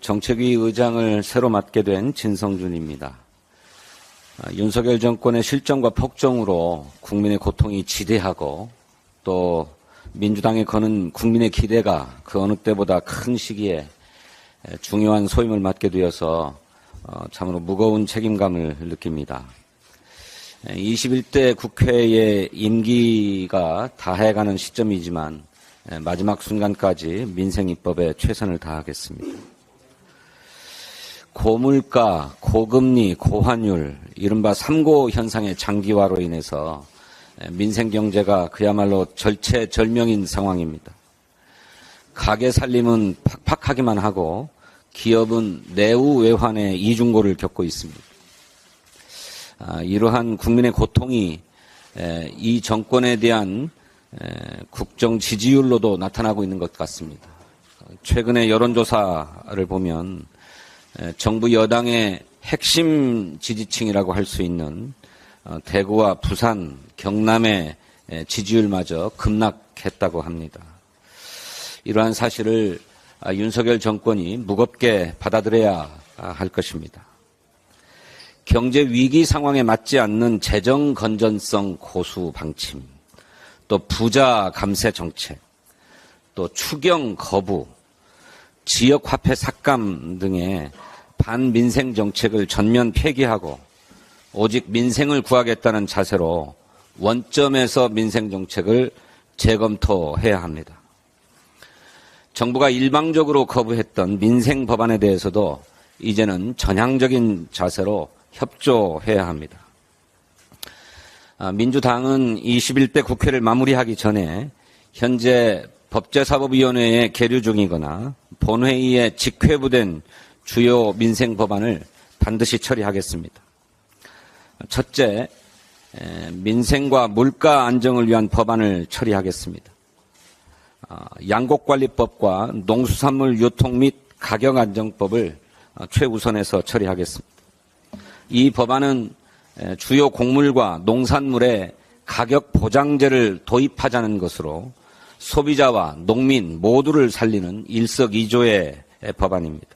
정책위 의장을 새로 맡게 된 진성준입니다. 윤석열 정권의 실정과 폭정으로 국민의 고통이 지대하고 또 민주당에 거는 국민의 기대가 그 어느 때보다 큰 시기에 중요한 소임을 맡게 되어서 참으로 무거운 책임감을 느낍니다. 21대 국회의 임기가 다해가는 시점이지만 마지막 순간까지 민생 입법에 최선을 다하겠습니다. 고물가, 고금리, 고환율, 이른바 3고 현상의 장기화로 인해서 민생 경제가 그야말로 절체절명인 상황입니다. 가게 살림은 팍팍하기만 하고 기업은 내후외환의 이중고를 겪고 있습니다. 이러한 국민의 고통이 이 정권에 대한 국정 지지율로도 나타나고 있는 것 같습니다. 최근의 여론조사를 보면 정부 여당의 핵심 지지층이라고 할 수 있는 대구와 부산, 경남의 지지율마저 급락했다고 합니다. 이러한 사실을 윤석열 정권이 무겁게 받아들여야 할 것입니다. 경제 위기 상황에 맞지 않는 재정 건전성 고수 방침, 또 부자 감세 정책, 또 추경 거부, 지역 화폐 삭감 등의 반민생 정책을 전면 폐기하고 오직 민생을 구하겠다는 자세로 원점에서 민생 정책을 재검토해야 합니다. 정부가 일방적으로 거부했던 민생 법안에 대해서도 이제는 전향적인 자세로 협조해야 합니다. 민주당은 21대 국회를 마무리하기 전에 현재 법제사법위원회에 계류 중이거나 본회의에 직회부된 주요 민생 법안을 반드시 처리하겠습니다. 첫째, 민생과 물가 안정을 위한 법안을 처리하겠습니다. 양곡관리법과 농수산물 유통 및 가격 안정법을 최우선해서 처리하겠습니다. 이 법안은 주요 곡물과 농산물에 가격 보장제를 도입하자는 것으로 소비자와 농민 모두를 살리는 일석이조의 법안입니다.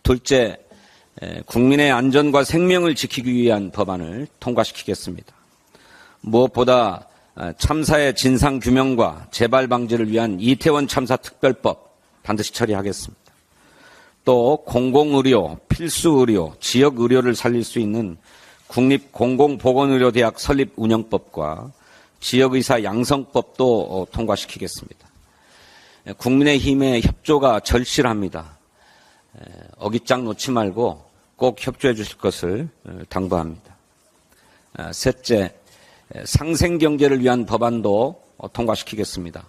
둘째, 국민의 안전과 생명을 지키기 위한 법안을 통과시키겠습니다. 무엇보다 참사의 진상규명과 재발 방지를 위한 이태원 참사 특별법 반드시 처리하겠습니다. 또 공공의료, 필수의료, 지역의료를 살릴 수 있는 국립공공보건의료대학 설립 운영법과 지역의사 양성법도 통과시키겠습니다. 국민의힘의 협조가 절실합니다. 어깃장 놓지 말고 꼭 협조해 주실 것을 당부합니다. 셋째, 상생경제를 위한 법안도 통과시키겠습니다.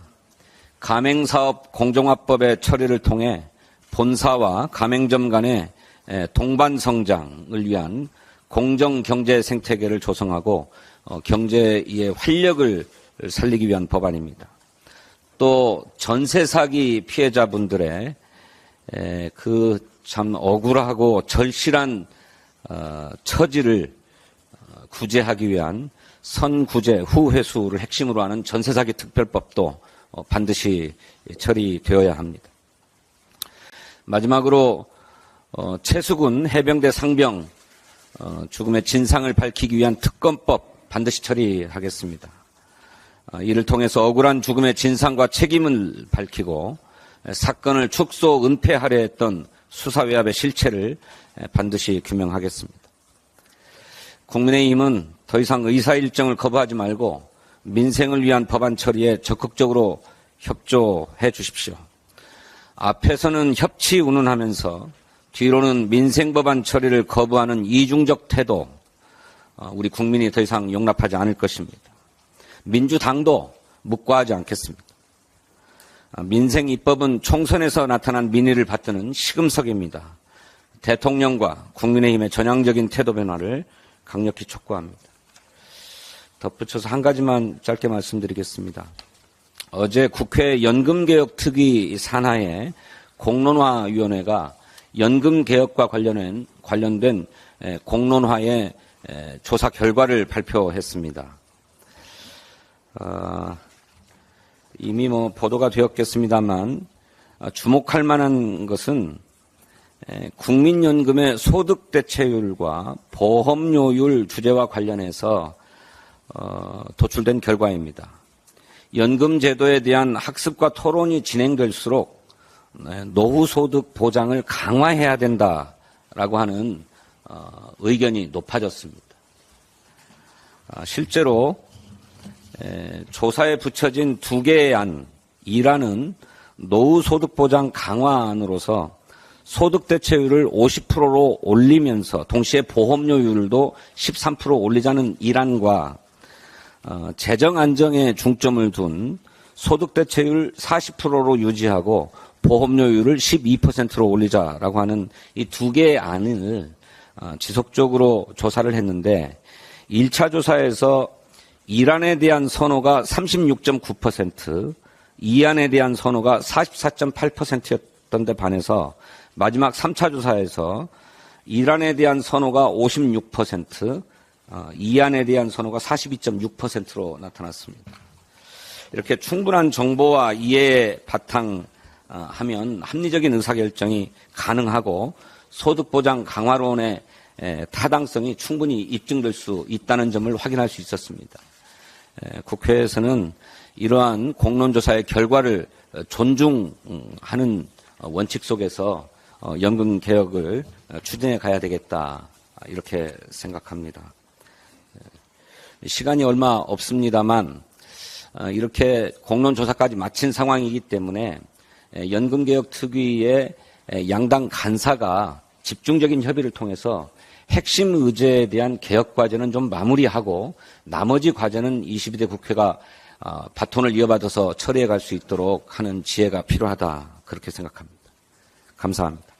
가맹사업 공정화법의 처리를 통해 본사와 가맹점 간의 동반성장을 위한 공정경제 생태계를 조성하고 경제의 활력을 살리기 위한 법안입니다. 또 전세 사기 피해자분들의 그 참 억울하고 절실한 처지를 구제하기 위한 선구제 후회수를 핵심으로 하는 전세 사기 특별법도 반드시 처리되어야 합니다. 마지막으로 최수근 해병대 상병 죽음의 진상을 밝히기 위한 특검법 반드시 처리하겠습니다. 이를 통해서 억울한 죽음의 진상과 책임을 밝히고 사건을 축소 은폐하려 했던 수사외압의 실체를 반드시 규명하겠습니다. 국민의힘은 더 이상 의사일정을 거부하지 말고 민생을 위한 법안 처리에 적극적으로 협조해 주십시오. 앞에서는 협치 운운하면서 뒤로는 민생 법안 처리를 거부하는 이중적 태도, 우리 국민이 더 이상 용납하지 않을 것입니다. 민주당도 묵과하지 않겠습니다. 민생 입법은 총선에서 나타난 민의를 받드는 시금석입니다. 대통령과 국민의힘의 전향적인 태도 변화를 강력히 촉구합니다. 덧붙여서 한 가지만 짧게 말씀드리겠습니다. 어제 국회 연금개혁특위 산하의 공론화위원회가 연금개혁과 관련된 공론화의 조사 결과를 발표했습니다. 이미 보도가 되었겠습니다만 주목할 만한 것은 국민연금의 소득대체율과 보험료율 주제와 관련해서 도출된 결과입니다. 연금제도에 대한 학습과 토론이 진행될수록 노후소득 보장을 강화해야 된다라고 하는 의견이 높아졌습니다. 실제로 조사에 붙여진 두 개의 안, 이라는 노후소득보장 강화안으로서 소득대체율을 50%로 올리면서 동시에 보험료율도 13% 올리자는 일안과 재정 안정에 중점을 둔 소득대체율 40%로 유지하고 보험료율을 12%로 올리자라고 하는 이 두 개의 안을 지속적으로 조사를 했는데 1차 조사에서 1안에 대한 선호가 36.9%, 2안에 대한 선호가 44.8%였던 데 반해서 마지막 3차 조사에서 1안에 대한 선호가 56%, 2안에 대한 선호가 42.6%로 나타났습니다. 이렇게 충분한 정보와 이해에 바탕하면 합리적인 의사결정이 가능하고 소득보장 강화론의 타당성이 충분히 입증될 수 있다는 점을 확인할 수 있었습니다. 국회에서는 이러한 공론조사의 결과를 존중하는 원칙 속에서 연금개혁을 추진해 가야 되겠다 이렇게 생각합니다. 시간이 얼마 없습니다만 이렇게 공론조사까지 마친 상황이기 때문에 연금개혁특위의 양당 간사가 집중적인 협의를 통해서 핵심 의제에 대한 개혁 과제는 좀 마무리하고 나머지 과제는 22대 국회가 바톤을 이어받아서 처리해 갈 수 있도록 하는 지혜가 필요하다 그렇게 생각합니다. 감사합니다.